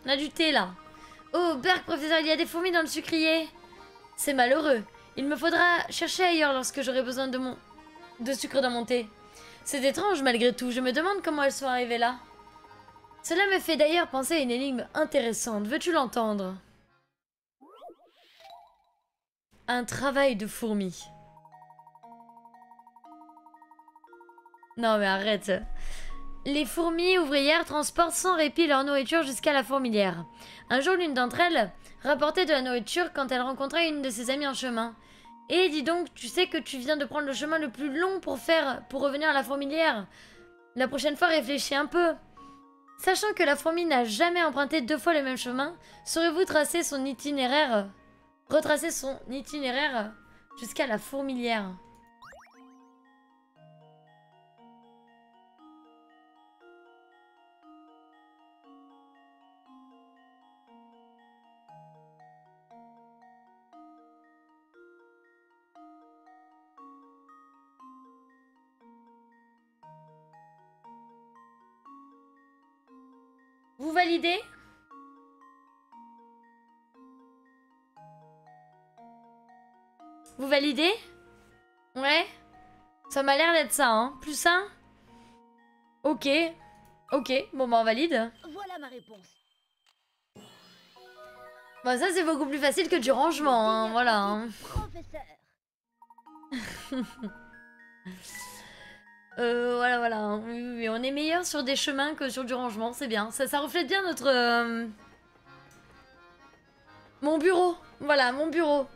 On a du thé, là. Oh, Berk, professeur, il y a des fourmis dans le sucrier. C'est malheureux. Il me faudra chercher ailleurs lorsque j'aurai besoin de sucre dans mon thé. C'est étrange, malgré tout. Je me demande comment elles sont arrivées là. Cela me fait d'ailleurs penser à une énigme intéressante. Veux-tu l'entendre? Un travail de fourmi. Non mais arrête. Les fourmis ouvrières transportent sans répit leur nourriture jusqu'à la fourmilière. Un jour, l'une d'entre elles rapportait de la nourriture quand elle rencontrait une de ses amies en chemin. Et dis donc, tu sais que tu viens de prendre le chemin le plus long pour revenir à la fourmilière. La prochaine fois, réfléchis un peu. Sachant que la fourmi n'a jamais emprunté 2 fois le même chemin, saurez-vous retracer son itinéraire jusqu'à la fourmilière? Vous validez? Vous validez? Ouais. Ça m'a l'air d'être ça, hein. Plus ça? Ok. Ok, bon bah on valide. Voilà ma réponse. Bah ça c'est beaucoup plus facile que du rangement, hein. Voilà. Hein. Professeur. Voilà, voilà. Hein. Oui, on est meilleur sur des chemins que sur du rangement, c'est bien. Ça reflète bien notre... Mon bureau. Voilà, mon bureau.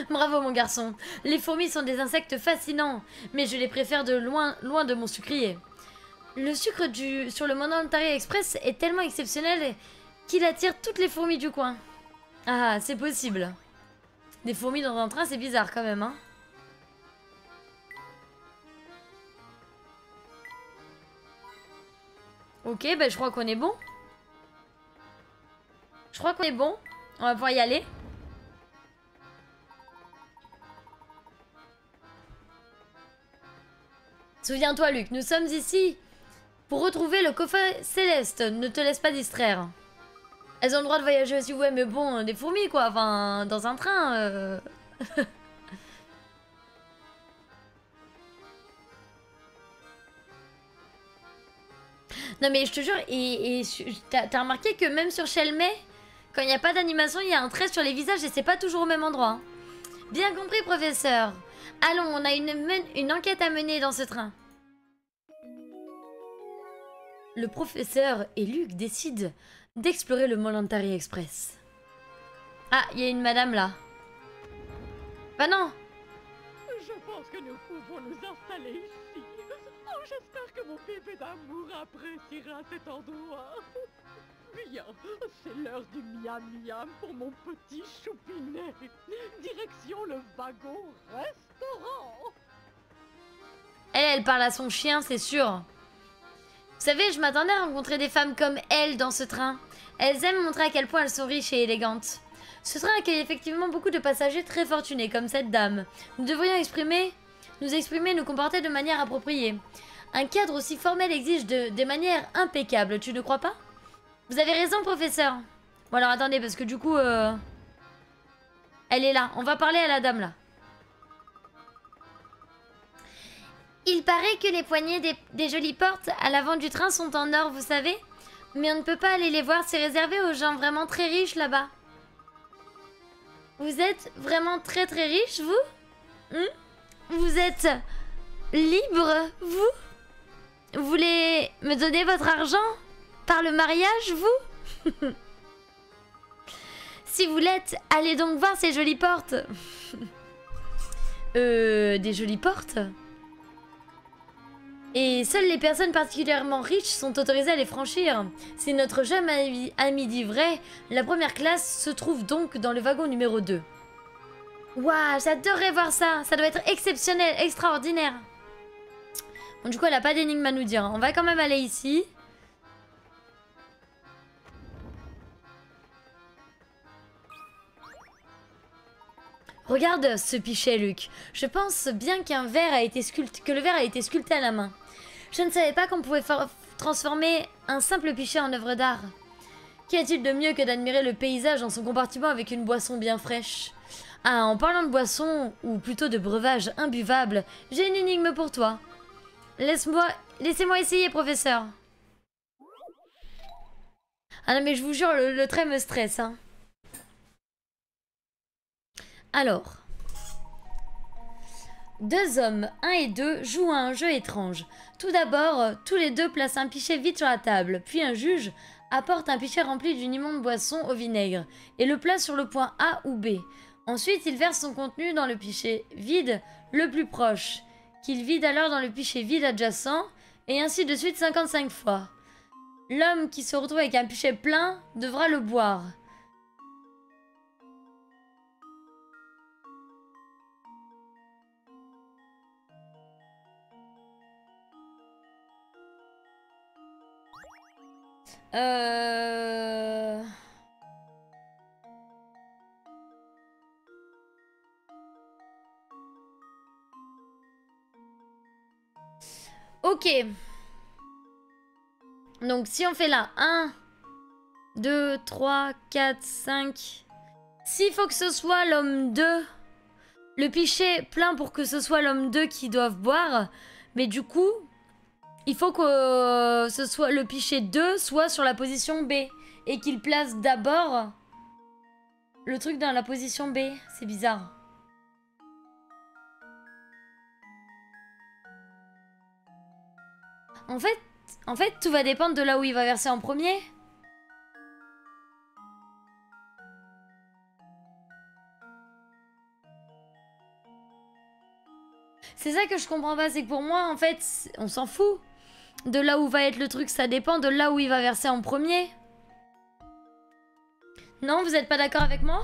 Bravo, mon garçon. Les fourmis sont des insectes fascinants, mais je les préfère de loin de mon sucrier. Le sucre sur le Monantary Express est tellement exceptionnel qu'il attire toutes les fourmis du coin. Ah, c'est possible. Des fourmis dans un train, c'est bizarre quand même, hein. Ok, bah je crois qu'on est bon. Je crois qu'on est bon. On va pouvoir y aller. Souviens-toi, Luc, nous sommes ici pour retrouver le coffret céleste. Ne te laisse pas distraire. Elles ont le droit de voyager aussi, ouais, mais bon, des fourmis, quoi. Enfin, dans un train... Non, mais je te jure, t'as remarqué que même sur Shelmay, quand il n'y a pas d'animation, il y a un trait sur les visages et c'est pas toujours au même endroit. Bien compris, professeur. Allons, on a une enquête à mener dans ce train. Le professeur et Luc décident d'explorer le Monantary Express. Ah, il y a une madame là. Bah non. Je pense que nous pouvons nous installer ici. Oh, j'espère que mon bébé d'amour appréciera cet endroit. Bien, c'est l'heure du miam miam pour mon petit choupinet. Direction le wagon restaurant. Elle parle à son chien, c'est sûr. Vous savez, je m'attendais à rencontrer des femmes comme elle dans ce train. Elles aiment montrer à quel point elles sont riches et élégantes. Ce train accueille effectivement beaucoup de passagers très fortunés, comme cette dame. Nous devrions nous exprimer, nous comporter de manière appropriée. Un cadre aussi formel exige des manières impeccables, tu ne crois pas? Vous avez raison, professeur. Bon alors attendez, parce que du coup... elle est là. On va parler à la dame, là. Il paraît que les poignées des jolies portes à l'avant du train sont en or, vous savez? Mais on ne peut pas aller les voir, c'est réservé aux gens vraiment très riches là-bas. Vous êtes vraiment très très riche, vous? Vous êtes libre, vous? Vous voulez me donner votre argent? Par le mariage, vous? Si vous l'êtes, allez donc voir ces jolies portes. Des jolies portes? Et seules les personnes particulièrement riches sont autorisées à les franchir. C'est notre jeune ami dit vrai. La première classe se trouve donc dans le wagon numéro 2. Waouh, j'adorerais voir ça. Ça doit être exceptionnel, extraordinaire. Bon, du coup, elle n'a pas d'énigme à nous dire. On va quand même aller ici. Regarde ce pichet, Luc. Je pense bien que le verre a été sculpté à la main. Je ne savais pas qu'on pouvait transformer un simple pichet en œuvre d'art. Qu'y a-t-il de mieux que d'admirer le paysage dans son compartiment avec une boisson bien fraîche? Ah, en parlant de boisson, ou plutôt de breuvage imbuvable, j'ai une énigme pour toi. Laissez-moi essayer, professeur. Ah non, mais je vous jure, le trait me stresse, hein. Alors... Deux hommes, 1 et 2, jouent à un jeu étrange. Tout d'abord, tous les deux placent un pichet vide sur la table, puis un juge apporte un pichet rempli d'une immonde boisson au vinaigre et le place sur le point A ou B. Ensuite, il verse son contenu dans le pichet vide le plus proche, qu'il vide alors dans le pichet vide adjacent, et ainsi de suite 55 fois. L'homme qui se retrouve avec un pichet plein devra le boire. Ok. Donc si on fait là 1, 2, 3, 4, 5... S'il faut que ce soit l'homme 2, le pichet plein pour que ce soit l'homme 2 qui doive boire, mais du coup, il faut que ce soit le pichet 2 soit sur la position B et qu'il place d'abord le truc dans la position B. C'est bizarre. En fait, tout va dépendre de là où il va verser en premier. C'est ça que je comprends pas, c'est que pour moi, en fait, on s'en fout. De là où va être le truc, ça dépend de là où il va verser en premier. Non, vous êtes pas d'accord avec moi?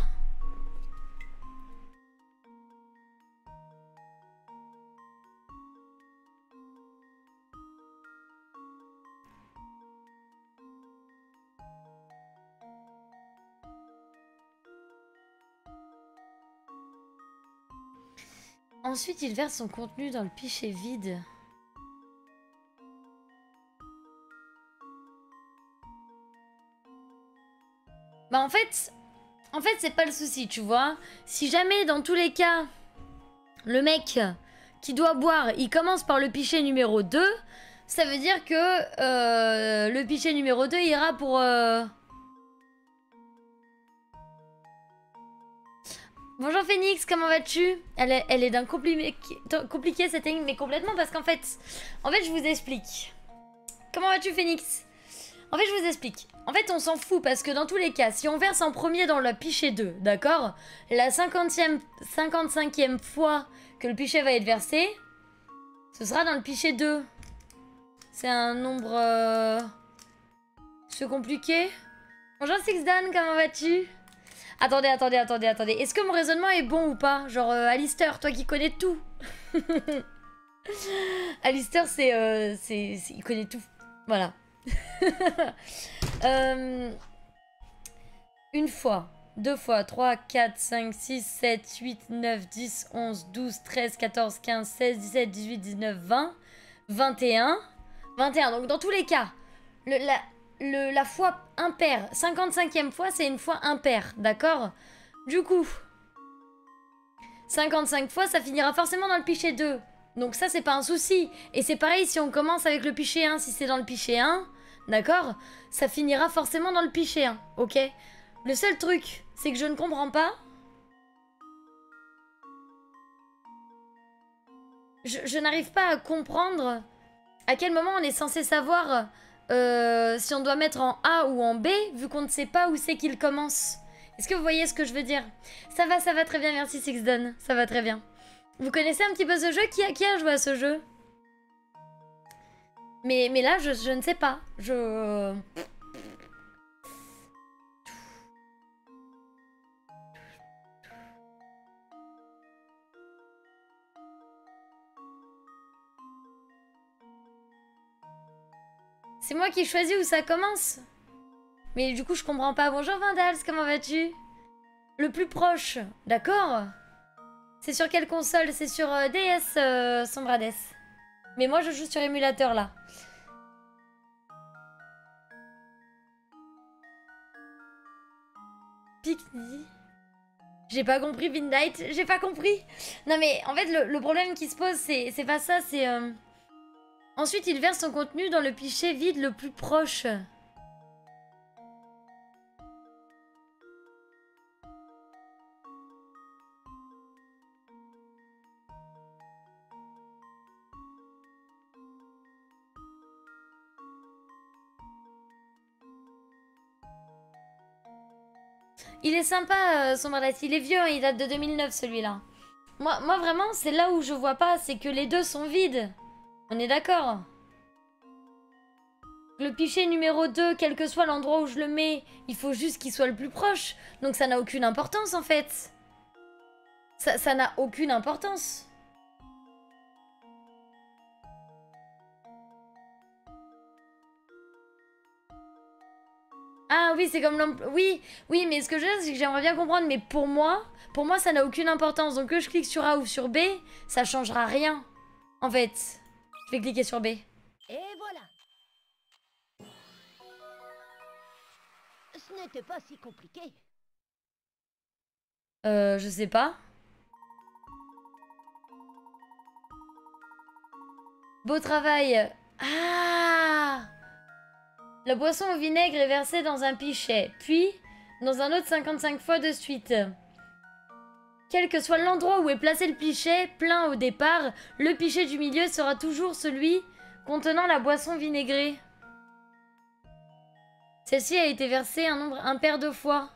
Ensuite, il verse son contenu dans le pichet vide. Bah en fait c'est pas le souci, tu vois. Si jamais, dans tous les cas, le mec qui doit boire, il commence par le pichet numéro 2, ça veut dire que le pichet numéro 2 ira pour... Bonjour Phoenix, comment vas-tu? Elle est d'un compliqué cette énigme, mais complètement parce qu'en fait, je vous explique. Comment vas-tu Phoenix? En fait, je vous explique. En fait, on s'en fout parce que dans tous les cas, si on verse en premier dans le pichet 2, d'accord? La 55e fois que le pichet va être versé, ce sera dans le pichet 2. C'est un nombre... C'est compliqué. Bonjour Sixdan, comment vas-tu? Attendez. Est-ce que mon raisonnement est bon ou pas? Genre, Alistair, toi qui connais tout. Alistair, il connaît tout. Voilà. Une fois, deux fois, 3, 4, 5, 6, 7, 8, 9, 10, 11, 12, 13, 14, 15, 16, 17, 18, 19, 20, 21. 21, donc dans tous les cas, la fois impaire, 55e fois, c'est une fois impaire, d'accord? Du coup, 55 fois, ça finira forcément dans le pichet 2. Donc ça, c'est pas un souci. Et c'est pareil si on commence avec le pichet 1, si c'est dans le pichet 1, d'accord? Ça finira forcément dans le pichet 1, ok? Le seul truc, c'est que je ne comprends pas. Je n'arrive pas à comprendre à quel moment on est censé savoir si on doit mettre en A ou en B, vu qu'on ne sait pas où c'est qu'il commence. Est-ce que vous voyez ce que je veux dire? Ça va très bien, merci Sixdon, ça va très bien. Vous connaissez un petit peu ce jeu? Qui a joué à ce jeu? Mais là, je ne sais pas. C'est moi qui choisis où ça commence. Mais du coup, je comprends pas. Bonjour Vindals, comment vas-tu? Le plus proche, d'accord? C'est sur quelle console? C'est sur DS, Sombrades. Mais moi, je joue sur émulateur, là. Fix dit. J'ai pas compris, Midnight, j'ai pas compris. Non mais en fait le problème qui se pose c'est pas ça, c'est... Ensuite il verse son contenu dans le pichet vide le plus proche. Il est sympa son Bardas, il est vieux, hein, il date de 2009 celui-là. Moi vraiment c'est là où je vois pas, c'est que les deux sont vides. On est d'accord? Le pichet numéro 2, quel que soit l'endroit où je le mets, il faut juste qu'il soit le plus proche. Donc ça n'a aucune importance en fait. Ça n'a aucune importance. Ah oui, c'est comme l'emploi. Oui, mais ce que je veux dire, c'est que j'aimerais bien comprendre, mais pour moi ça n'a aucune importance. Donc que je clique sur A ou sur B, ça changera rien. En fait, je vais cliquer sur B. Et voilà. Ce n'était pas si compliqué. Je sais pas. Beau travail. Ah! La boisson au vinaigre est versée dans un pichet, puis dans un autre 55 fois de suite. Quel que soit l'endroit où est placé le pichet, plein au départ, le pichet du milieu sera toujours celui contenant la boisson vinaigrée. Celle-ci a été versée un nombre impair de fois.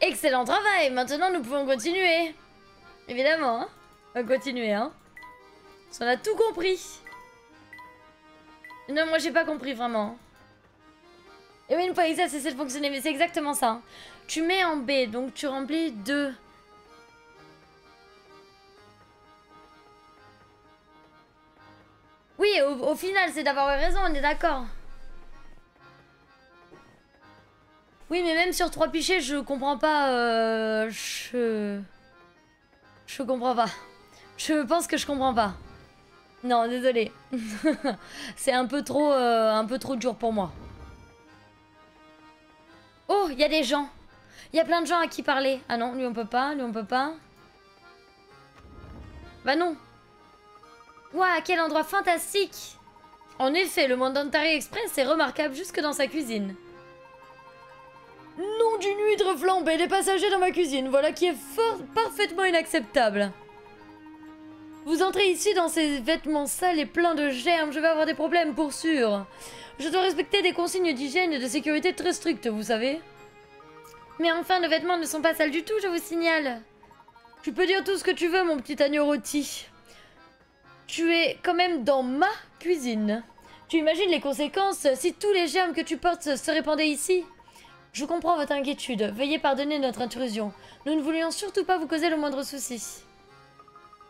Excellent travail. Maintenant, nous pouvons continuer. Évidemment, hein. On va continuer, hein. On a tout compris. Non, moi, j'ai pas compris, vraiment. Et oui, une fois que ça cessé de fonctionner, mais c'est exactement ça. Tu mets en B, donc tu remplis 2. Oui, au final, c'est d'avoir eu raison, on est d'accord. Oui, mais même sur 3 pichets, je comprends pas. Je comprends pas. Je pense que je comprends pas. Non, désolé. C'est un peu trop dur pour moi. Oh, il y a des gens. Il y a plein de gens à qui parler. Ah non, lui on peut pas, lui on peut pas. Bah non. Ouah, quel endroit fantastique. En effet, le Mandantari Express est remarquable jusque dans sa cuisine. Nom d'une huître flambée, des passagers dans ma cuisine, voilà qui est parfaitement inacceptable. Vous entrez ici dans ces vêtements sales et pleins de germes, je vais avoir des problèmes pour sûr. Je dois respecter des consignes d'hygiène et de sécurité très strictes, vous savez. Mais enfin, nos vêtements ne sont pas sales du tout, je vous signale. Tu peux dire tout ce que tu veux, mon petit agneau rôti. Tu es quand même dans ma cuisine. Tu imagines les conséquences si tous les germes que tu portes se répandaient ici? Je comprends votre inquiétude. Veuillez pardonner notre intrusion. Nous ne voulions surtout pas vous causer le moindre souci.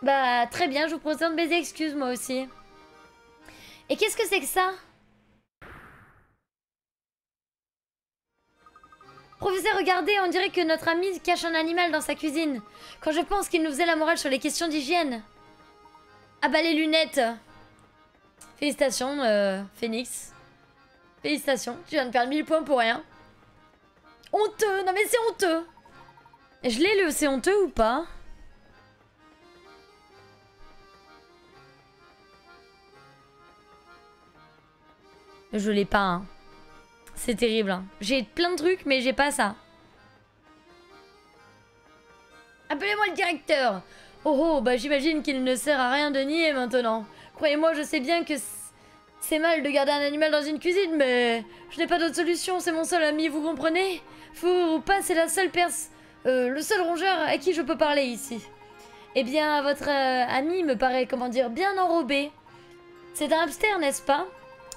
Bah, très bien, je vous présente mes excuses, moi aussi. Et qu'est-ce que c'est que ça? Professeur, regardez, on dirait que notre ami cache un animal dans sa cuisine. Quand je pense qu'il nous faisait la morale sur les questions d'hygiène. Ah bah, les lunettes. Félicitations, Phoenix. Félicitations, tu viens de perdre 1000 points pour rien. Honteux, non mais c'est honteux. Je l'ai le c'est honteux ou pas? Je l'ai pas, hein. C'est terrible, hein. J'ai plein de trucs, mais j'ai pas ça. Appelez-moi le directeur. Oh oh, bah j'imagine qu'il ne sert à rien de nier maintenant. Croyez-moi, je sais bien que c'est mal de garder un animal dans une cuisine, mais je n'ai pas d'autre solution, c'est mon seul ami, vous comprenez? Faut pas, c'est la seule le seul rongeur à qui je peux parler ici. Eh bien, votre ami me paraît, comment dire, bien enrobé. C'est un hamster, n'est-ce pas?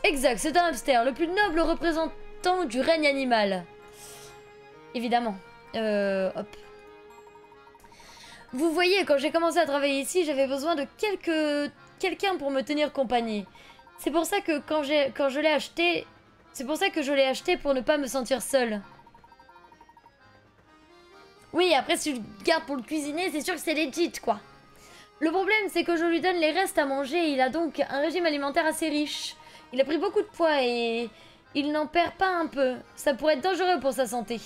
Exact, c'est un hamster, le plus noble représentant du règne animal. Évidemment. Hop. Vous voyez, quand j'ai commencé à travailler ici, j'avais besoin de quelques quelqu'un pour me tenir compagnie. C'est pour ça que quand je l'ai acheté... C'est pour ça que je l'ai acheté pour ne pas me sentir seule. Oui, après si tu le gardes pour le cuisiner, c'est sûr que c'est legit, quoi. Le problème, c'est que je lui donne les restes à manger. Il a donc un régime alimentaire assez riche. Il a pris beaucoup de poids et il n'en perd pas un peu. Ça pourrait être dangereux pour sa santé.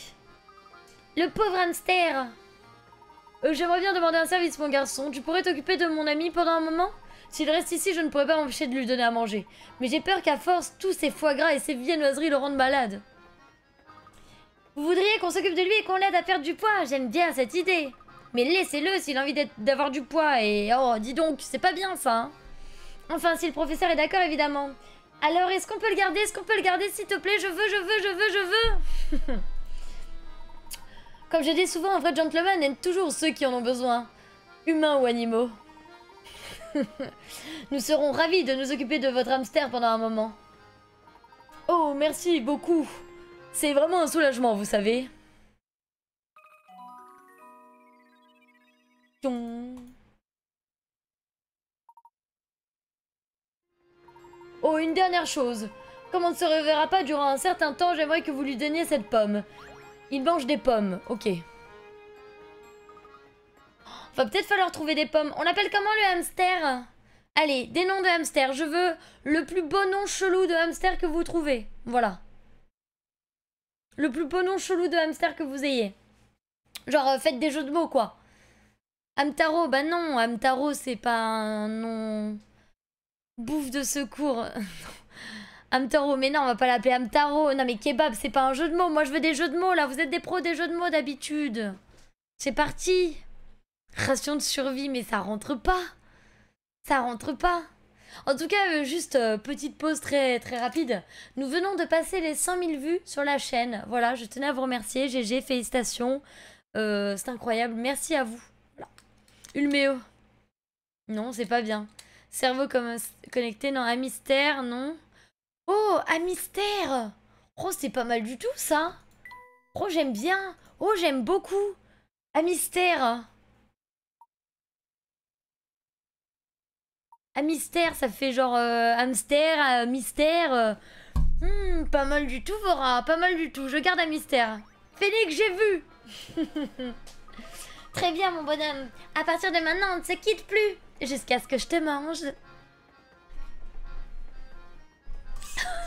Le pauvre hamster. J'aimerais bien demander un service, mon garçon. Tu pourrais t'occuper de mon ami pendant un moment? S'il reste ici, je ne pourrais pas m'empêcher de lui donner à manger. Mais j'ai peur qu'à force, tous ces foie gras et ces viennoiseries le rendent malade. Vous voudriez qu'on s'occupe de lui et qu'on l'aide à perdre du poids? J'aime bien cette idée. Mais laissez-le s'il a envie d'avoir du poids et... Oh, dis donc, c'est pas bien ça, hein. Enfin, si le professeur est d'accord, évidemment. Alors, est-ce qu'on peut le garder? Est-ce qu'on peut le garder, s'il te plaît? Je veux. Comme je dis souvent, un vrai gentleman aime toujours ceux qui en ont besoin. Humains ou animaux. Nous serons ravis de nous occuper de votre hamster pendant un moment. Oh, merci beaucoup. C'est vraiment un soulagement, vous savez. Oh, une dernière chose. Comme on ne se reverra pas durant un certain temps, j'aimerais que vous lui donniez cette pomme. Il mange des pommes, ok. Va peut-être falloir trouver des pommes. On l'appelle comment le hamster? Allez, des noms de hamster. Je veux le plus beau nom chelou de hamster que vous trouvez. Voilà. Le plus beau nom chelou de hamster que vous ayez. Genre, faites des jeux de mots, quoi. Hamtaro, bah non, Hamtaro, c'est pas un nom... Bouffe de secours. Hamtaro, mais non, on va pas l'appeler Hamtaro. Non, mais kebab, c'est pas un jeu de mots. Moi, je veux des jeux de mots, là. Vous êtes des pros des jeux de mots, d'habitude. C'est parti. Ration de survie, mais ça rentre pas. Ça rentre pas. En tout cas, juste petite pause très, très rapide. Nous venons de passer les 100 000 vues sur la chaîne. Voilà, je tenais à vous remercier. GG, félicitations. C'est incroyable. Merci à vous. Voilà. Ulméo. Non, c'est pas bien. Cerveau comme connecté, non. Hamster, non. Oh, Hamster. Oh, c'est pas mal du tout, ça. Oh, j'aime bien. Oh, j'aime beaucoup. Hamster. Hamster, ça fait genre hamster, mystère. Pas mal du tout, Vora. Pas mal du tout. Je garde Hamster. Félix, j'ai vu. Très bien, mon bonhomme. À partir de maintenant, on ne se quitte plus. Jusqu'à ce que je te mange.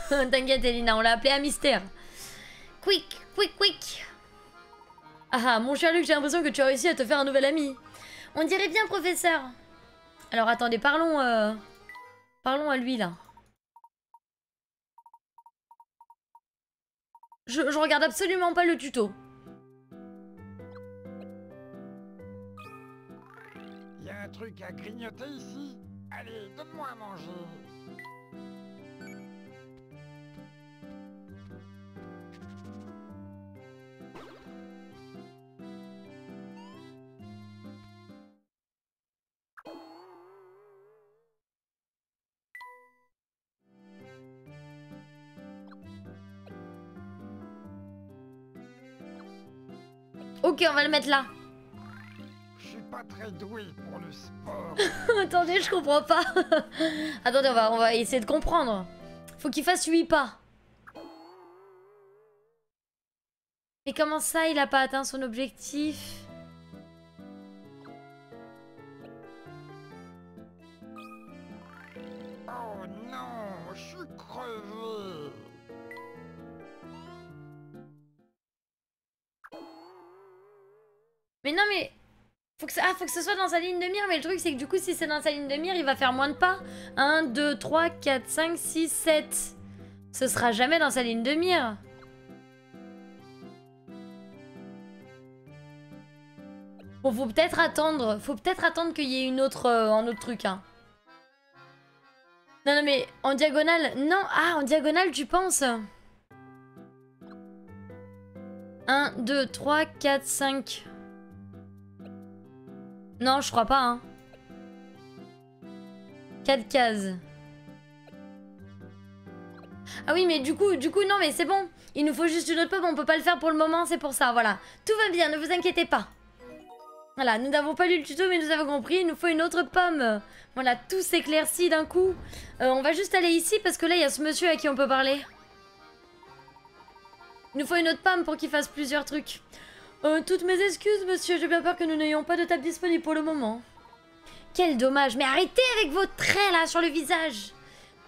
T'inquiète, Elina, on l'a appelé Hamster. Quick, quick, quick. Ah, mon cher Luc, j'ai l'impression que tu as réussi à te faire un nouvel ami. On dirait bien, professeur. Alors, attendez, parlons à lui, là. Je regarde absolument pas le tuto. Y a un truc à grignoter ici? Allez, donne-moi à manger. Ok, on va le mettre là. Je suis pas très doué pour le sport. Attendez, je comprends pas. Attendez, on va essayer de comprendre. Faut qu'il fasse 8 pas. Mais comment ça, il a pas atteint son objectif? Oh non, je suis crevé. Mais non, mais... faut que ce soit dans sa ligne de mire. Mais le truc, c'est que du coup, si c'est dans sa ligne de mire, il va faire moins de pas. 1, 2, 3, 4, 5, 6, 7. Ce sera jamais dans sa ligne de mire. Bon, faut peut-être attendre. Faut peut-être attendre qu'il y ait une autre, un autre truc, hein. Non, non, mais en diagonale... Non, ah, en diagonale, tu penses? 1, 2, 3, 4, 5... Non, je crois pas, hein. 4 cases. Ah oui, mais du coup, non, mais c'est bon. Il nous faut juste une autre pomme, on peut pas le faire pour le moment, c'est pour ça, voilà. Tout va bien, ne vous inquiétez pas. Voilà, nous n'avons pas lu le tuto, mais nous avons compris. Il nous faut une autre pomme. Voilà, tout s'éclaircit d'un coup. On va juste aller ici parce que là, il y a ce monsieur à qui on peut parler. Il nous faut une autre pomme pour qu'il fasse plusieurs trucs. Toutes mes excuses, monsieur. J'ai bien peur que nous n'ayons pas de table disponible pour le moment. Quel dommage. Mais arrêtez avec vos traits, là, sur le visage.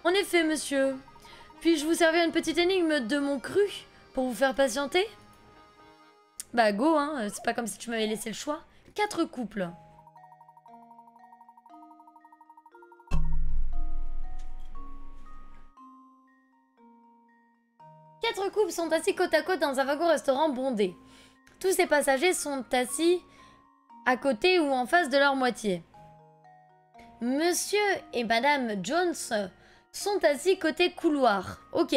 En effet, monsieur. Puis-je vous servir une petite énigme de mon cru pour vous faire patienter? Bah, go, hein. C'est pas comme si tu m'avais laissé le choix. 4 couples. Quatre couples sont assis côte à côte dans un wagon-restaurant bondé. Tous ces passagers sont assis à côté ou en face de leur moitié. Monsieur et Madame Jones sont assis côté couloir. Ok.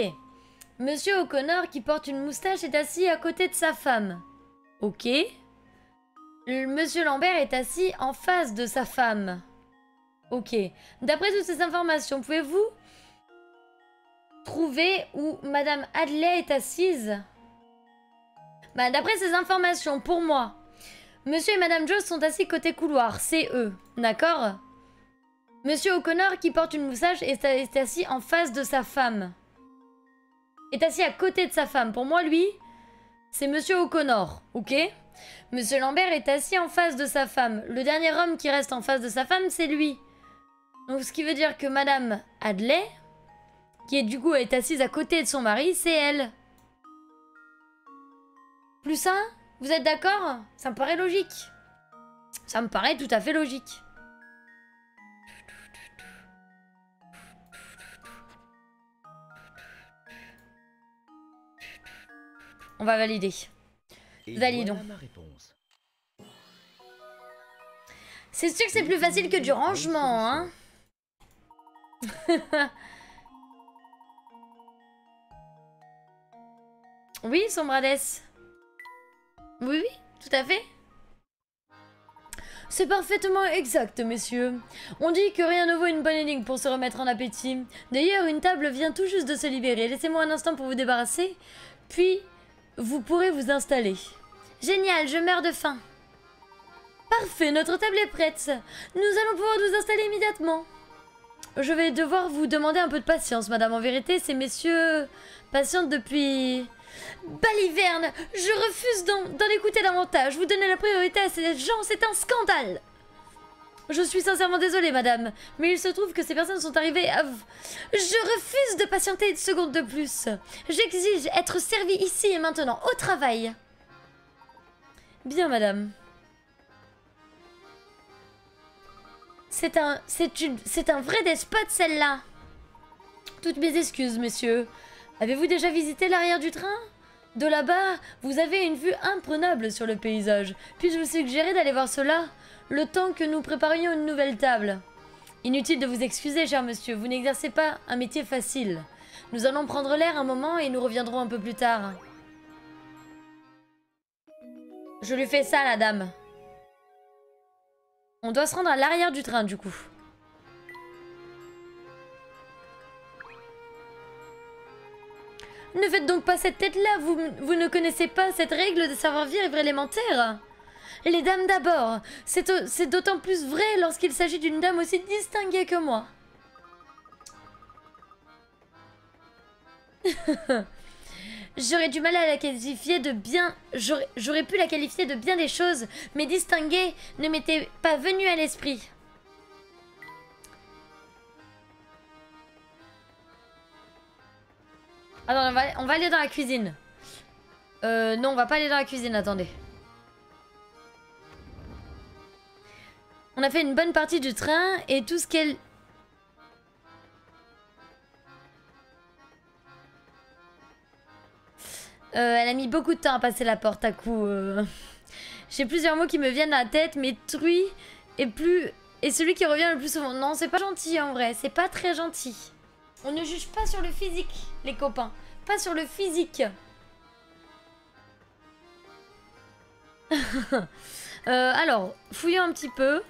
Monsieur O'Connor, qui porte une moustache, est assis à côté de sa femme. Ok. Monsieur Lambert est assis en face de sa femme. Ok. D'après toutes ces informations, pouvez-vous trouver où Madame Adley est assise? Bah, d'après ces informations, pour moi, Monsieur et Madame Jones sont assis côté couloir. C'est eux. D'accord? Monsieur O'Connor, qui porte une moustache, est assis en face de sa femme. Est assis à côté de sa femme. Pour moi, lui, c'est Monsieur O'Connor. Ok? Monsieur Lambert est assis en face de sa femme. Le dernier homme qui reste en face de sa femme, c'est lui. Donc, ce qui veut dire que Madame Adley, qui est du coup est assise à côté de son mari, c'est elle. Plus ça? Vous êtes d'accord? Ça me paraît logique. Ça me paraît tout à fait logique. On va valider. Validons. Voilà ma réponse. C'est sûr que c'est plus facile que du rangement, hein. Oui, Sombrades. Oui, oui, tout à fait. C'est parfaitement exact, messieurs. On dit que rien ne vaut une bonne énigme pour se remettre en appétit. D'ailleurs, une table vient tout juste de se libérer. Laissez-moi un instant pour vous débarrasser, puis vous pourrez vous installer. Génial, je meurs de faim. Parfait, notre table est prête. Nous allons pouvoir nous installer immédiatement. Je vais devoir vous demander un peu de patience, madame. En vérité, ces messieurs patientent depuis... Baliverne, je refuse d'en écouter davantage. Vous donnez la priorité à ces gens, c'est un scandale. Je suis sincèrement désolée, madame, mais il se trouve que ces personnes sont arrivées à... Je refuse de patienter une seconde de plus. J'exige être servie ici et maintenant, au travail. Bien, madame. C'est un vrai despote, celle-là. Toutes mes excuses, monsieur. Avez-vous déjà visité l'arrière du train? De là-bas, vous avez une vue imprenable sur le paysage. Puis-je vous suggérer d'aller voir cela, le temps que nous préparions une nouvelle table? Inutile de vous excuser, cher monsieur, vous n'exercez pas un métier facile. Nous allons prendre l'air un moment et nous reviendrons un peu plus tard. Je lui fais ça, la dame. On doit se rendre à l'arrière du train, du coup. Ne faites donc pas cette tête-là, vous ne connaissez pas cette règle de savoir-vivre élémentaire. Les dames d'abord, c'est d'autant plus vrai lorsqu'il s'agit d'une dame aussi distinguée que moi. J'aurais du mal à la qualifier de bien... J'aurais pu la qualifier de bien des choses, mais distinguée ne m'était pas venue à l'esprit. Alors, on va aller dans la cuisine. Non, on va pas aller dans la cuisine, attendez. On a fait une bonne partie du train et tout ce qu'elle... elle a mis beaucoup de temps à passer la porte à coup. J'ai plusieurs mots qui me viennent à la tête, mais truie est celui qui revient le plus souvent. Non, c'est pas gentil en vrai, c'est pas très gentil. On ne juge pas sur le physique, les copains. Pas sur le physique. Alors, fouillons un petit peu.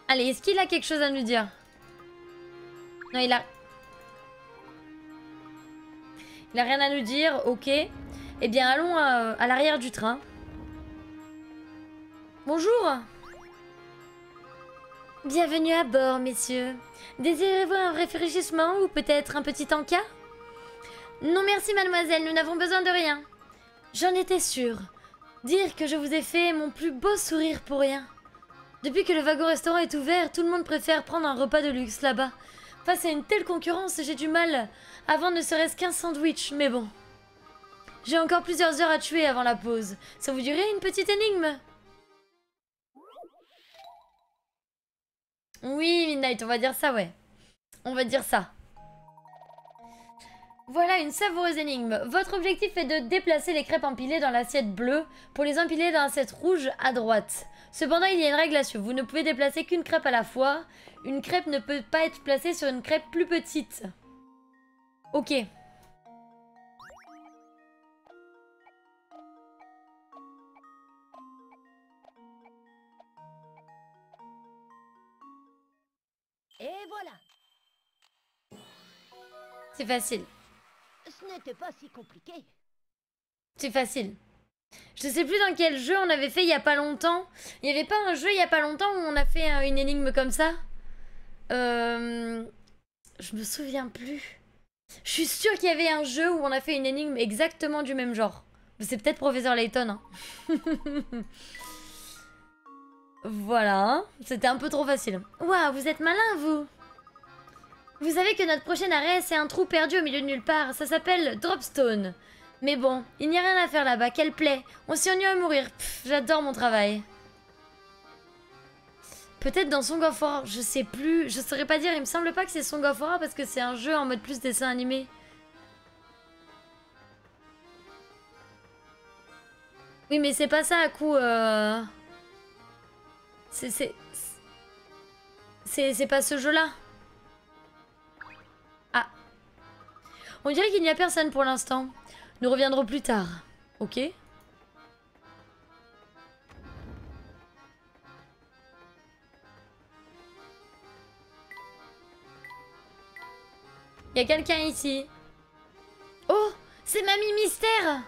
Allez, est-ce qu'il a quelque chose à nous dire? Non, il a rien à nous dire, ok. Eh bien, allons à l'arrière du train. Bonjour. Bienvenue à bord, messieurs. Désirez-vous un réfléchissement ou peut-être un petit encas? Non merci, mademoiselle, nous n'avons besoin de rien. J'en étais sûre. Dire que je vous ai fait mon plus beau sourire pour rien. Depuis que le wagon-restaurant est ouvert, tout le monde préfère prendre un repas de luxe là-bas. Face à une telle concurrence, j'ai du mal à vendre ne serait-ce qu'un sandwich, mais bon. J'ai encore plusieurs heures à tuer avant la pause. Ça vous dirait une petite énigme? Oui, Midnight, on va dire ça, ouais. On va dire ça. Voilà une savoureuse énigme. Votre objectif est de déplacer les crêpes empilées dans l'assiette bleue pour les empiler dans l'assiette rouge à droite. Cependant, il y a une règle à suivre. Vous ne pouvez déplacer qu'une crêpe à la fois. Une crêpe ne peut pas être placée sur une crêpe plus petite. Ok. Et voilà. C'est facile. Ce n'était pas si compliqué. C'est facile. Je sais plus dans quel jeu on avait fait il y a pas longtemps. Il y avait pas un jeu il y a pas longtemps où on a fait une énigme comme ça. Je me souviens plus. Je suis sûre qu'il y avait un jeu où on a fait une énigme exactement du même genre. C'est peut-être Professeur Layton. Hein. Voilà. C'était un peu trop facile. Waouh, vous êtes malin, vous. Vous savez que notre prochain arrêt, c'est un trou perdu au milieu de nulle part. Ça s'appelle Dropstone. Mais bon, il n'y a rien à faire là-bas. Quelle plaie. On s'y ennuie à mourir. J'adore mon travail. Peut-être dans Song of War, je sais plus. Je saurais pas dire. Il me semble pas que c'est Song of War parce que c'est un jeu en mode plus dessin animé. Oui, mais c'est pas ça à coup... C'est pas ce jeu-là. Ah. On dirait qu'il n'y a personne pour l'instant. Nous reviendrons plus tard. Ok. Il y a quelqu'un ici. Oh, c'est Mamie Mystère.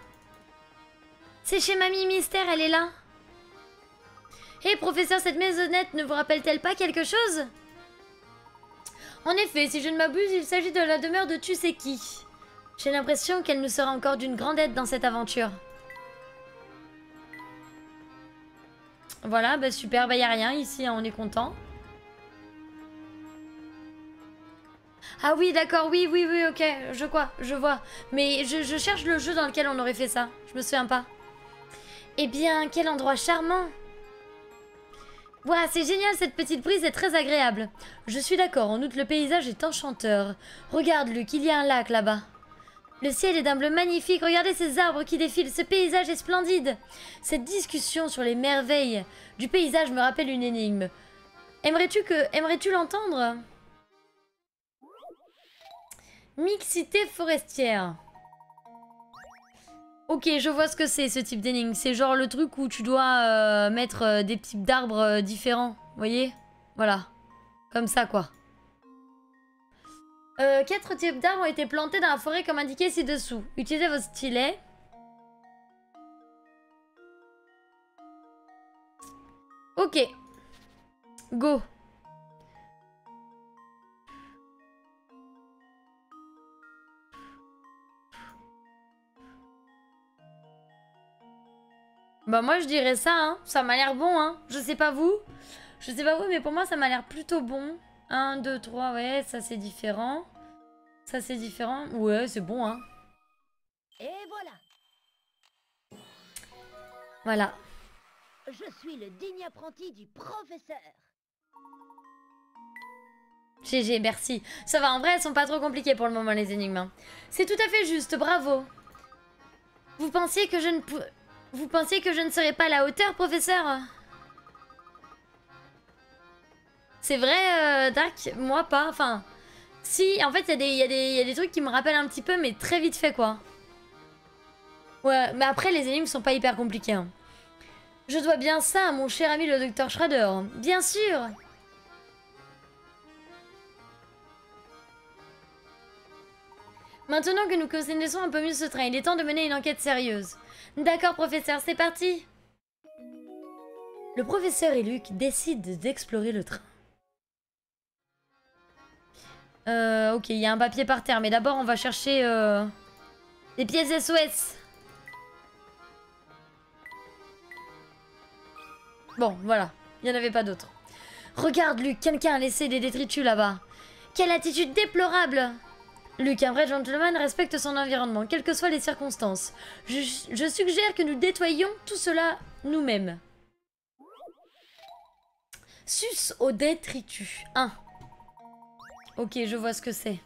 C'est chez Mamie Mystère, elle est là. Hé, professeur, cette maisonnette ne vous rappelle-t-elle pas quelque chose? En effet, si je ne m'abuse, il s'agit de la demeure de tu sais qui. J'ai l'impression qu'elle nous sera encore d'une grande aide dans cette aventure. Voilà, bah super, bah y a rien ici, hein, on est content. Ah oui, d'accord, oui, ok, je vois. Mais je cherche le jeu dans lequel on aurait fait ça, je me souviens pas. Eh bien, quel endroit charmant! Ouah, c'est génial, cette petite brise est très agréable. Je suis d'accord, en outre le paysage est enchanteur. Regarde, Luc, il y a un lac là-bas. Le ciel est d'un bleu magnifique, regardez ces arbres qui défilent, ce paysage est splendide. Cette discussion sur les merveilles du paysage me rappelle une énigme. Aimerais-tu l'entendre? Mixité forestière. Ok, je vois ce que c'est, ce type d'énigme. C'est genre le truc où tu dois mettre des types d'arbres différents. Vous voyez? Voilà. Comme ça, quoi. 4 types d'arbres ont été plantés dans la forêt comme indiqué ci-dessous. Utilisez votre stylet. Ok. Go. Bah moi je dirais ça, hein. Ça m'a l'air bon, hein. Je sais pas vous. Je sais pas vous, mais pour moi ça m'a l'air plutôt bon. 1, 2, 3, ouais, ça c'est différent. Ça c'est différent. Ouais, c'est bon, hein. Et voilà. Voilà. Je suis le digne apprenti du professeur. GG, merci. Ça va, en vrai, elles sont pas trop compliquées pour le moment, les énigmes. C'est tout à fait juste, bravo. Vous pensiez que je ne serais pas à la hauteur, professeur? C'est vrai, Dark? Moi, pas. Enfin, si, en fait, il y a des trucs qui me rappellent un petit peu, mais très vite fait, quoi. Ouais, mais après, les énigmes sont pas hyper compliquées. Hein. Je dois bien ça à mon cher ami le docteur Schrader. Bien sûr. Maintenant que nous connaissons un peu mieux ce train, il est temps de mener une enquête sérieuse. D'accord, professeur, c'est parti. Le professeur et Luc décident d'explorer le train. Ok, il y a un papier par terre, mais d'abord on va chercher des pièces SOS. Bon, voilà, il n'y en avait pas d'autres. Regarde, Luc, quelqu'un a laissé des détritus là-bas. Quelle attitude déplorable! Luc, un vrai gentleman, respecte son environnement, quelles que soient les circonstances. Je suggère que nous nettoyions tout cela nous-mêmes. Sus au détritus. 1. Ok, je vois ce que c'est.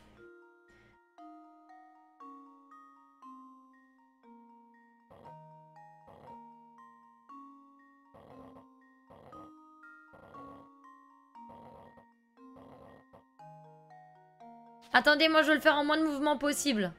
Attendez, moi je veux le faire en moins de mouvements possible.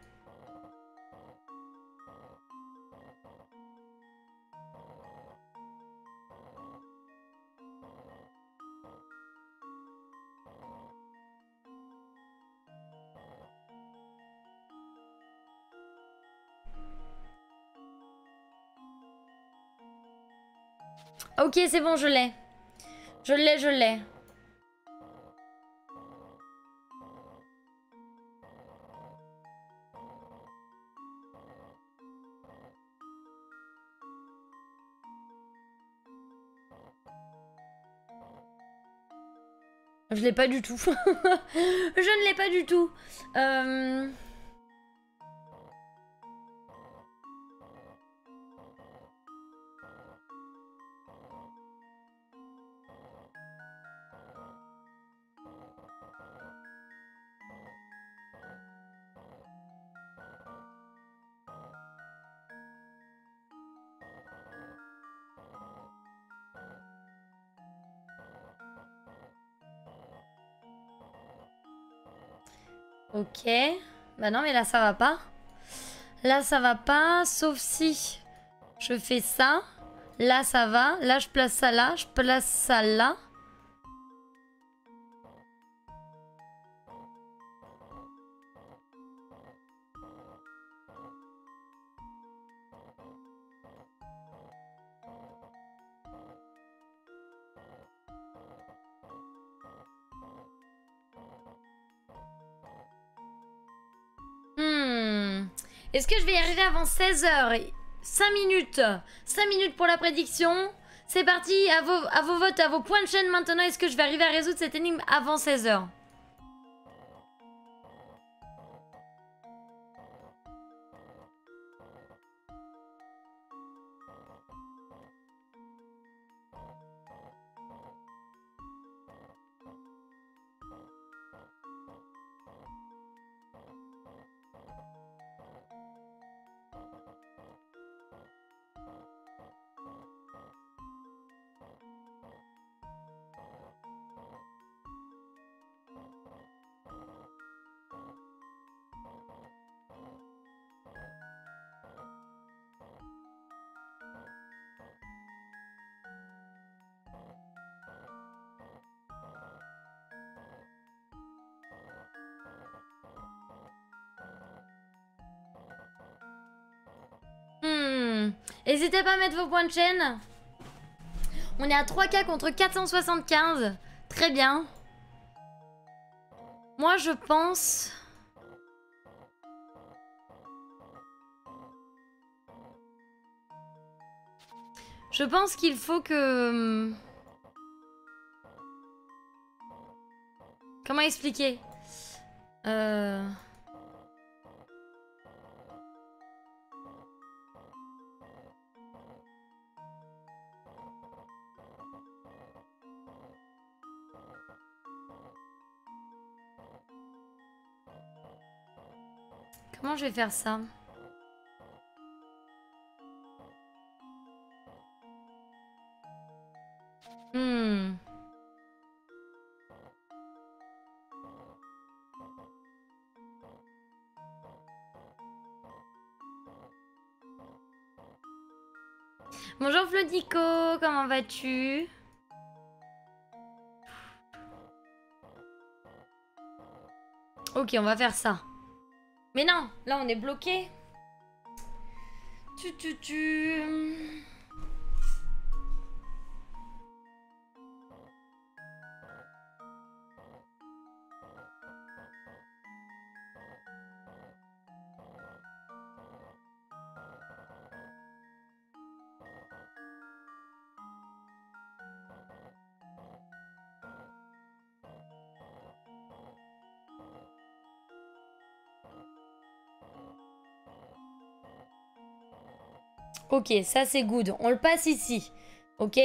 Ok, c'est bon, je l'ai. Je l'ai. Je l'ai pas du tout. Je ne l'ai pas du tout. Ok. Bah non, mais là, ça va pas. Là, ça va pas, sauf si je fais ça. Là, ça va. Là, je place ça là. Je place ça là. Est-ce que je vais y arriver avant 16h? 5 minutes. 5 minutes pour la prédiction. C'est parti, à vos votes, à vos points de chaîne maintenant. Est-ce que je vais arriver à résoudre cette énigme avant 16h? N'hésitez pas à mettre vos points de chaîne. On est à 3K contre 475. Très bien. Moi, je pense... Je pense qu'il faut que... Comment expliquer? Comment je vais faire ça? Bonjour Flodico, comment vas-tu? Ok, on va faire ça. Mais non, là on est bloqué. Tu. Ok, ça c'est good. On le passe ici. Ok?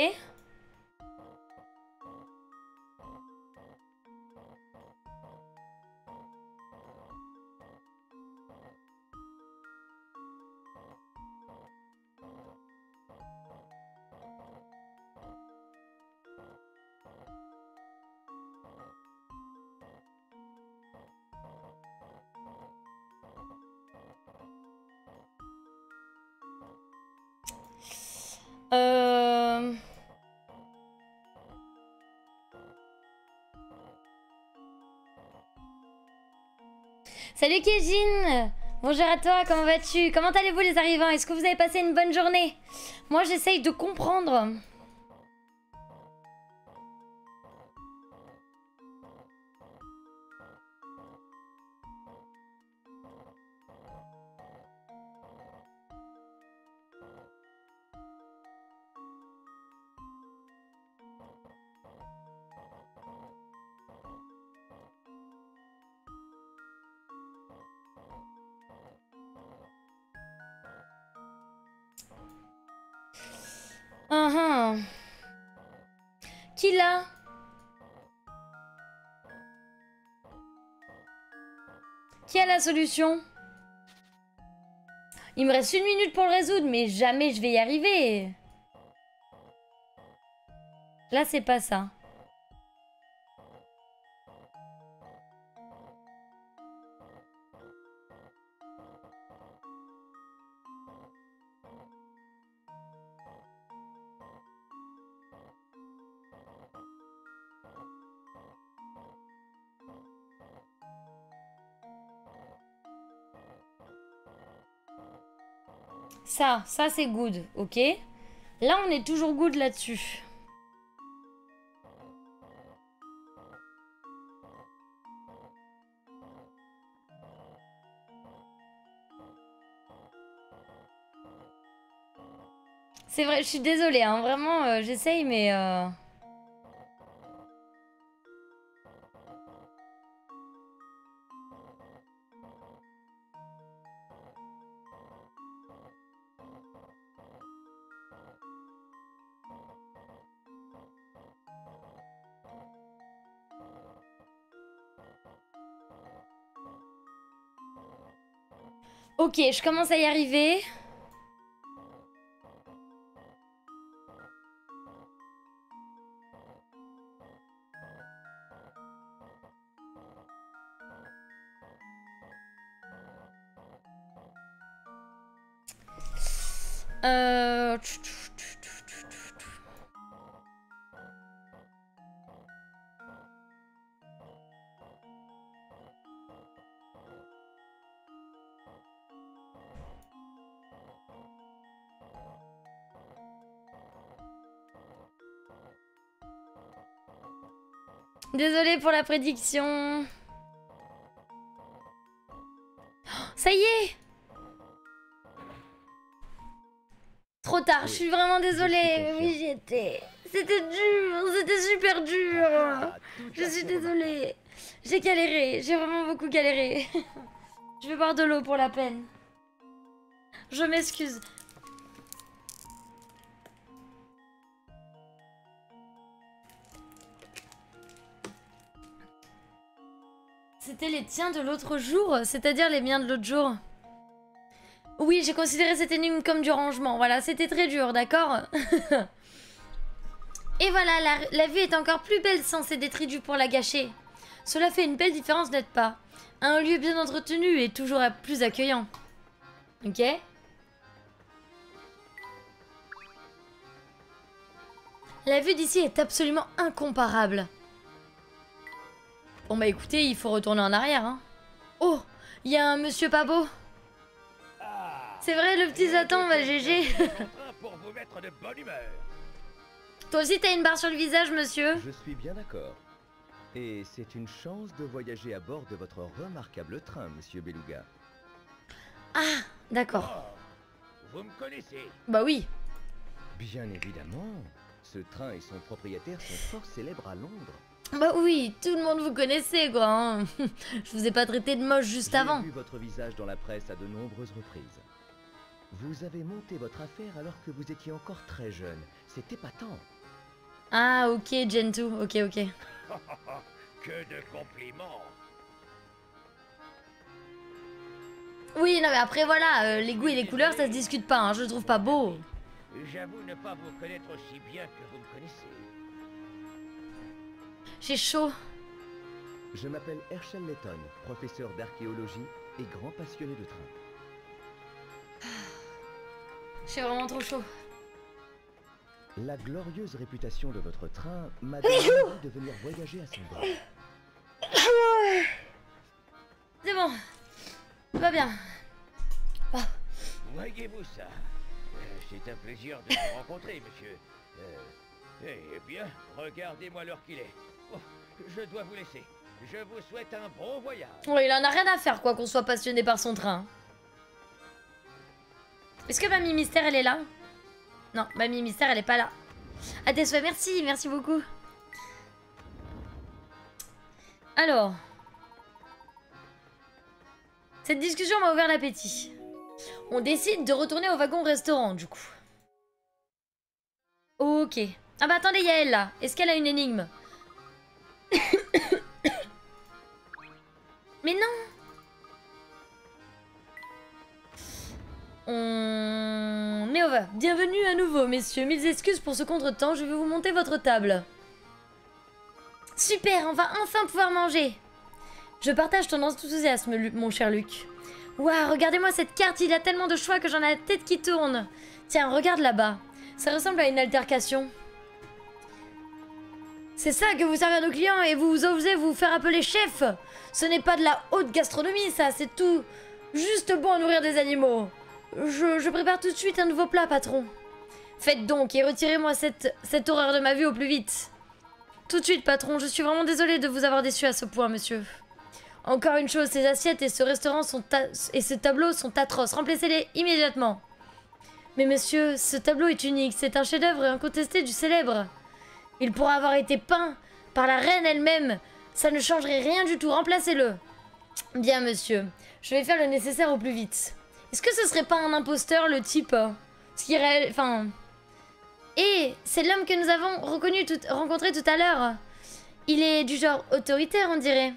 Salut Kéjin. Bonjour à toi, comment vas-tu? Comment allez-vous les arrivants? Est-ce que vous avez passé une bonne journée? Moi j'essaye de comprendre. Qui l'a? Qui a la solution? Il me reste 1 minute pour le résoudre, mais jamais je vais y arriver. Là, c'est pas ça. Ça c'est good, ok. Là on est toujours good là-dessus. C'est vrai, je suis désolée, hein, vraiment, j'essaye, mais... Ok, je commence à y arriver. Désolée pour la prédiction. Ça y est. Trop tard, je suis vraiment désolée. Oui, j'y étais. C'était dur, c'était super dur. Je suis désolée. J'ai galéré, j'ai vraiment beaucoup galéré. Je vais boire de l'eau pour la peine. Je m'excuse. C'était les tiens de l'autre jour, c'est-à-dire les miens de l'autre jour. Oui, j'ai considéré cette énigme comme du rangement. Voilà, c'était très dur, d'accord. Et voilà, la vue est encore plus belle sans ces détritus pour la gâcher. Cela fait une belle différence, n'est-ce pas? Un lieu bien entretenu est toujours plus accueillant. Ok? La vue d'ici est absolument incomparable. Bon bah écoutez, il faut retourner en arrière. Hein. Oh, Il y a un monsieur pas beau. C'est vrai, le petit Satan, bah GG. Pour vous mettre de bonne humeur. Toi aussi, t'as une barre sur le visage, monsieur. Je suis bien d'accord. Et c'est une chance de voyager à bord de votre remarquable train, monsieur Beluga. Ah, d'accord. Oh, vous me connaissez. Bah oui. Bien évidemment. Ce train et son propriétaire sont fort célèbres à Londres. Bah oui, tout le monde vous connaissait, quoi. Hein. Je vous ai pas traité de moche juste avant. J'ai vu votre visage dans la presse à de nombreuses reprises. Vous avez monté votre affaire alors que vous étiez encore très jeune. C'est épatant. Ah, ok, Gentoo. Ok. Que de compliments. Oui, non, mais après, voilà, les goûts et les couleurs, ça se discute pas. Hein. Je le trouve pas beau. J'avoue ne pas vous connaître aussi bien que vous me connaissez. J'ai chaud. Je m'appelle Herschel Letton, professeur d'archéologie et grand passionné de train. J'ai vraiment trop chaud. La glorieuse réputation de votre train m'a donné envie de venir voyager à son bord. C'est bon. Tout va bien. Ah. Voyez-vous ça? C'est un plaisir de vous rencontrer, monsieur. Eh bien, regardez-moi l'heure qu'il est. Oh, je dois vous laisser. Je vous souhaite un bon voyage. Ouais, il en a rien à faire, quoi, qu'on soit passionné par son train. Est-ce que Mamie Mystère, elle est là? Non, Mamie Mystère, elle est pas là. À tes souhaits, merci beaucoup. Alors. Cette discussion m'a ouvert l'appétit. On décide de retourner au wagon-restaurant, du coup. Ok. Ah bah attendez, il y a elle, là. Est-ce qu'elle a une énigme? Mais non. On est over. Bienvenue à nouveau, messieurs. Mille excuses pour ce contretemps. Je vais vous monter votre table. Super, on va enfin pouvoir manger. Je partage ton enthousiasme, mon cher Luc. Waouh, regardez-moi cette carte. Il y a tellement de choix que j'en ai la tête qui tourne. Tiens, regarde là-bas. Ça ressemble à une altercation. C'est ça que vous servez à nos clients et vous osez vous faire appeler chef. Ce n'est pas de la haute gastronomie, ça. C'est tout juste bon à nourrir des animaux. Je prépare tout de suite un nouveau plat, patron. Faites donc et retirez-moi cette horreur de ma vue au plus vite. Tout de suite, patron. Je suis vraiment désolée de vous avoir déçu à ce point, monsieur. Encore une chose, ces assiettes et ce restaurant et ce tableau sont atroces. Remplacez-les immédiatement. Mais monsieur, ce tableau est unique. C'est un chef-d'œuvre incontesté du célèbre. Il pourra avoir été peint par la reine elle-même. Ça ne changerait rien du tout. Remplacez-le. Bien, monsieur. Je vais faire le nécessaire au plus vite. Est-ce que ce serait pas un imposteur, le type ce qui enfin... Et c'est l'homme que nous avons rencontré tout à l'heure. Il est du genre autoritaire, on dirait.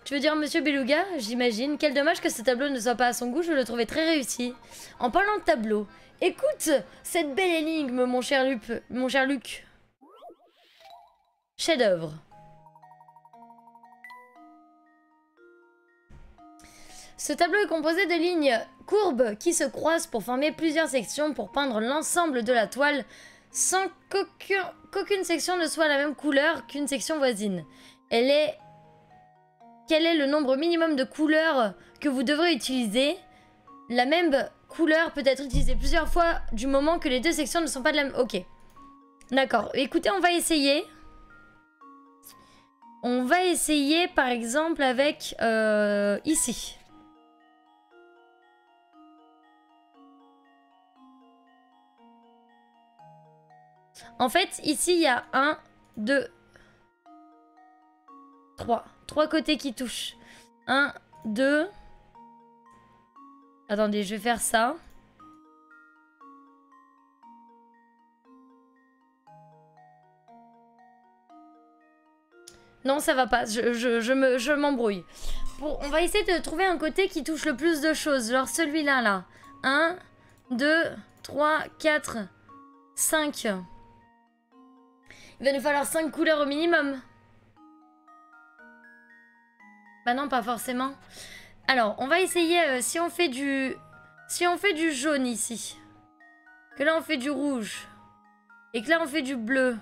Tu veux dire monsieur Beluga? J'imagine. Quel dommage que ce tableau ne soit pas à son goût. Je le trouvais très réussi. En parlant de tableau, écoute cette belle énigme, mon cher Luc. Chef-d'œuvre. Ce tableau est composé de lignes courbes qui se croisent pour former plusieurs sections pour peindre l'ensemble de la toile sans qu'aucune section ne soit la même couleur qu'une section voisine. Quel est le nombre minimum de couleurs que vous devrez utiliser? La même couleur peut être utilisée plusieurs fois du moment que les deux sections ne sont pas de la même... Ok. D'accord. Écoutez, on va essayer. On va essayer par exemple avec... ici. En fait, ici, il y a 1, 2, 3. 3 côtés qui touchent. 1, 2. Attendez, je vais faire ça. Non, ça va pas. Je m'embrouille. On va essayer de trouver un côté qui touche le plus de choses. Genre celui-là, là. 1, 2, 3, 4, 5. Il va nous falloir 5 couleurs au minimum. Bah non, pas forcément. Alors, on va essayer, si on fait du jaune ici. Que là, on fait du rouge. Et que là, on fait du bleu.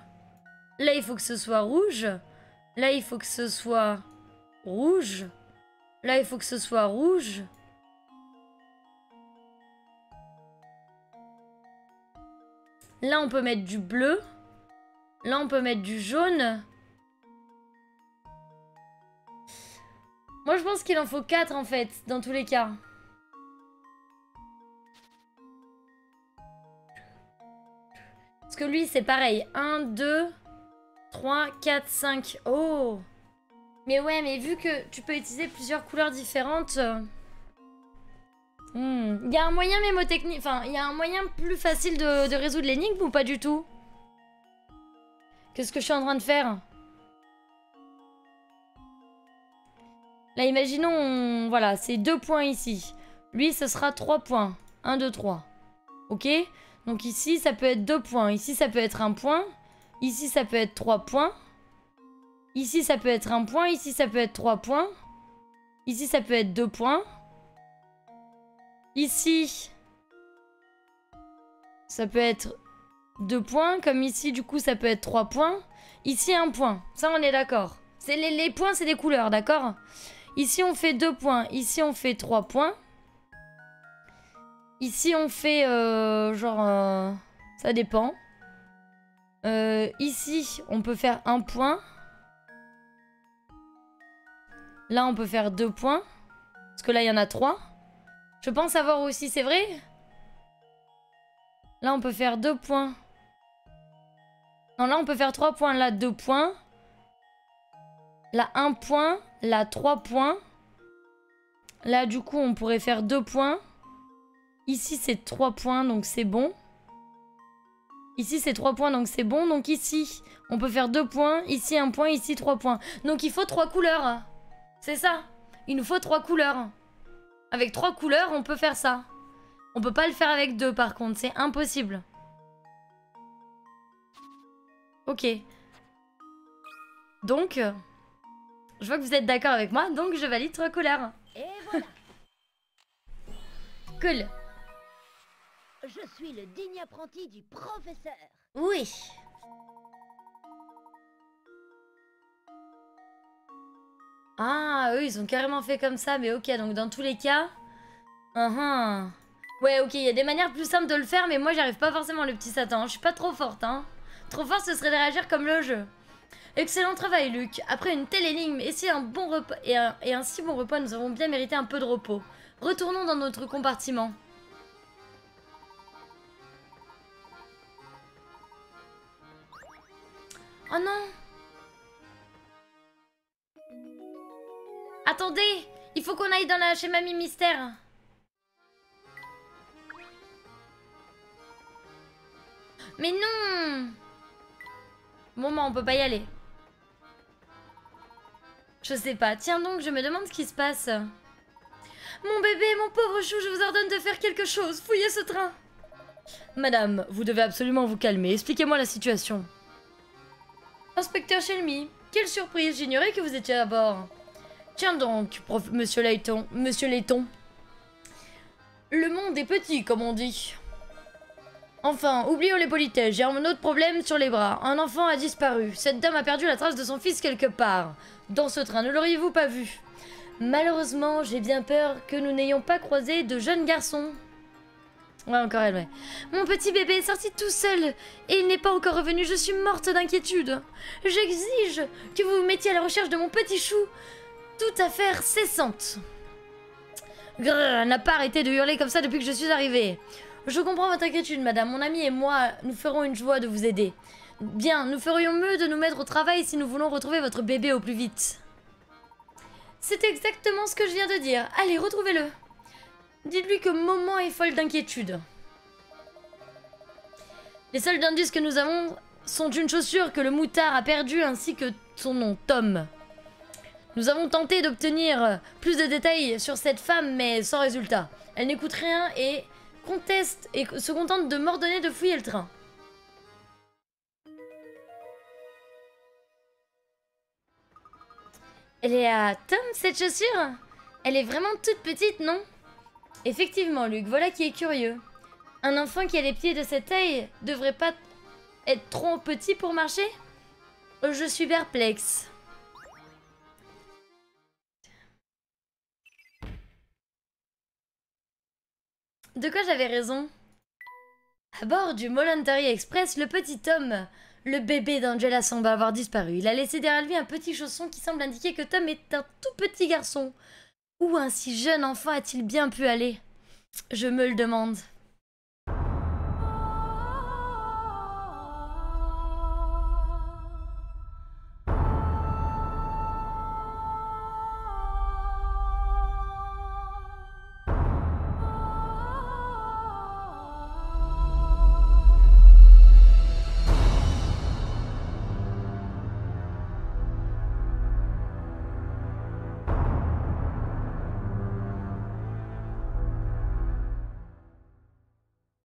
Là, il faut que ce soit rouge. Là, il faut que ce soit rouge. Là, il faut que ce soit rouge. Là, on peut mettre du bleu. Là, on peut mettre du jaune. Moi, je pense qu'il en faut 4, en fait, dans tous les cas. Parce que lui, c'est pareil. 1, 2, 3, 4, 5. Oh! Mais ouais, mais vu que tu peux utiliser plusieurs couleurs différentes... Il y a un moyen mémotechnique... Enfin, il y a un moyen plus facile de résoudre l'énigme ou pas du tout? Qu'est-ce que je suis en train de faire? Là, imaginons... Voilà, c'est 2 points ici. Lui, ce sera 3 points. 1, 2, 3. Ok? Donc ici, ça peut être 2 points. Ici, ça peut être 1 point. Ici, ça peut être 3 points. Ici, ça peut être 1 point. Ici, ça peut être 3 points. Ici, ça peut être 2 points. Ici, ça peut être 2 points. Comme ici, du coup, ça peut être 3 points. Ici, 1 point. Ça, on est d'accord. Les points, c'est des couleurs, d'accord? Ici, on fait 2 points. Ici, on fait 3 points. Ici, on fait ça dépend. Ici, on peut faire 1 point. Là, on peut faire 2 points. Parce que là, il y en a 3. Je pense avoir aussi, c'est vrai? Là, on peut faire 2 points. Non, là, on peut faire 3 points. Là, 2 points. Là, 1 point. Là, 3 points. Là, du coup, on pourrait faire 2 points. Ici, c'est 3 points, donc c'est bon. Ici, c'est 3 points, donc c'est bon. Donc ici, on peut faire 2 points. Ici, 1 point. Ici, 3 points. Donc, il faut 3 couleurs. C'est ça. Il nous faut 3 couleurs. Avec 3 couleurs, on peut faire ça. On peut pas le faire avec 2, par contre. C'est impossible. Ok. Donc, je vois que vous êtes d'accord avec moi. Donc, je valide 3 couleurs. Et voilà. Cool. Je suis le digne apprenti du professeur. Oui. Ah, eux, ils ont carrément fait comme ça. Mais ok, donc dans tous les cas... Ouais, ok, il y a des manières plus simples de le faire. Mais moi, j'arrive pas forcément, le petit Satan. Je suis pas trop forte, hein. Trop forte, ce serait de réagir comme le jeu. Excellent travail, Luc. Après une telle énigme et si un bon repas et un si bon repas, nous avons bien mérité un peu de repos. Retournons dans notre compartiment. Oh non! Attendez! Il faut qu'on aille chez Mamie Mystère. Mais non! Bon, bah, on peut pas y aller. Je sais pas. Tiens donc, je me demande ce qui se passe. Mon bébé, mon pauvre chou, je vous ordonne de faire quelque chose. Fouillez ce train. Madame, vous devez absolument vous calmer. Expliquez-moi la situation. Inspecteur Shelmy, quelle surprise, j'ignorais que vous étiez à bord. Tiens donc, Monsieur Layton. Monsieur Layton. Le monde est petit, comme on dit. Enfin, oublions les politesses, j'ai un autre problème sur les bras. Un enfant a disparu. Cette dame a perdu la trace de son fils quelque part. Dans ce train, ne l'auriez-vous pas vu? Malheureusement, j'ai bien peur que nous n'ayons pas croisé de jeunes garçons. Ouais, encore elle, ouais. Mon petit bébé est sorti tout seul et il n'est pas encore revenu. Je suis morte d'inquiétude. J'exige que vous vous mettiez à la recherche de mon petit chou. Toute affaire cessante. Grrr, n'a pas arrêté de hurler comme ça depuis que je suis arrivée. Je comprends votre inquiétude, madame. Mon ami et moi, nous ferons une joie de vous aider. Bien, nous ferions mieux de nous mettre au travail si nous voulons retrouver votre bébé au plus vite. C'est exactement ce que je viens de dire. Allez, retrouvez-le. Dites-lui que Maman est folle d'inquiétude. Les seuls indices que nous avons sont une chaussure que le moutard a perdue ainsi que son nom, Tom. Nous avons tenté d'obtenir plus de détails sur cette femme, mais sans résultat. Elle n'écoute rien et conteste et se contente de m'ordonner de fouiller le train. Elle est à Tom, cette chaussure? Elle est vraiment toute petite, non? Effectivement, Luc, voilà qui est curieux. Un enfant qui a les pieds de cette taille devrait pas être trop petit pour marcher? Je suis perplexe. De quoi j'avais raison? À bord du Molontarie Express, le petit Tom, le bébé d'Angela, semble avoir disparu. Il a laissé derrière lui un petit chausson qui semble indiquer que Tom est un tout petit garçon. Où un si jeune enfant a-t-il bien pu aller? Je me le demande.